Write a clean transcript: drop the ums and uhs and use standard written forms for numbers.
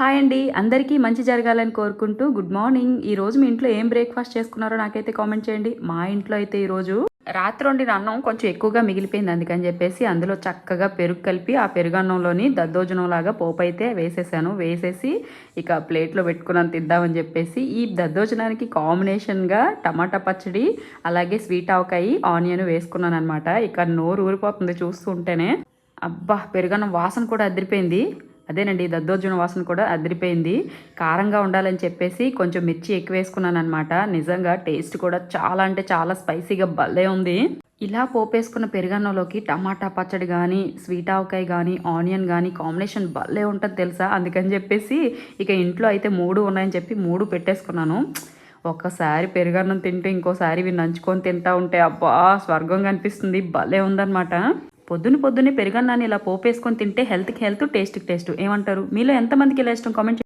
Hi అండి. అందరికీ మంచి జరగాలని కోరుకుంటూ గుడ్ మార్నింగ్. ఈరోజు మీ ఇంట్లో ఏం బ్రేక్‌ఫాస్ట్ చేసుకున్నారో నాకైతే కామెంట్ చేయండి. మా ఇంట్లో అయితే ఈరోజు రాత్రి వండిన అన్నం కొంచెం ఎక్కువగా మిగిలిపోయింది. అందుకని చెప్పేసి అందులో చక్కగా పెరుగు కలిపి ఆ పెరుగన్నంలోని దద్దోజనంలాగా పోపైతే వేసేసాను. వేసేసి ఇక ప్లేట్‌లో పెట్టుకున్నాను తిందామని చెప్పేసి. ఈ దద్దోజనానికి కాంబినేషన్‌గా టమాటా పచ్చడి, అలాగే స్వీట్ ఆవకాయి, ఆనియన్ వేసుకున్నాననమాట. ఇక నోరు ఊరిపోతుంది చూస్తూ ఉంటేనే. అబ్బా! పెరుగన్నం వాసన కూడా అదిరిపోయింది. అదేనండి దద్దోజనం వాసన కూడా అదిరిపోయింది. కారంగా ఉండాలని చెప్పేసి కొంచెం మిర్చి ఎక్కువ వేసుకున్నాననమాట. నిజంగా టేస్ట్ కూడా చాలా అంటే చాలా స్పైసీగా భలే ఉంది. ఇలా పోపేసుకున్న పెరుగన్నంలోకి టమాటా పచ్చడి గానీ, స్వీట్ ఆవకాయ గానీ, ఆనియన్ గానీ కాంబినేషన్ భలే ఉంటది తెలుసా! అందుకని చెప్పేసి ఇక ఇంట్లో అయితే 3 ఉన్నాయని చెప్పి 3 పెట్టేసుకున్నాను. ఒక్కసారి పెరుగన్నం తింటూ ఇంకోసారి ఇవి నంచుకొని తింటా ఉంటే అబ్బా! స్వర్గం కనిపిస్తుంది. భలే ఉందనమాట. పొద్దున్నే పెరుగన్నాన్ని ఇలా పోపేసుకొని తింటే హెల్త్‌కి హెల్త్, టేస్ట్‌కి టేస్ట్. ఏమంటారు? మీలో ఎంతమందికి ఇలా ఇష్టం కామెంట్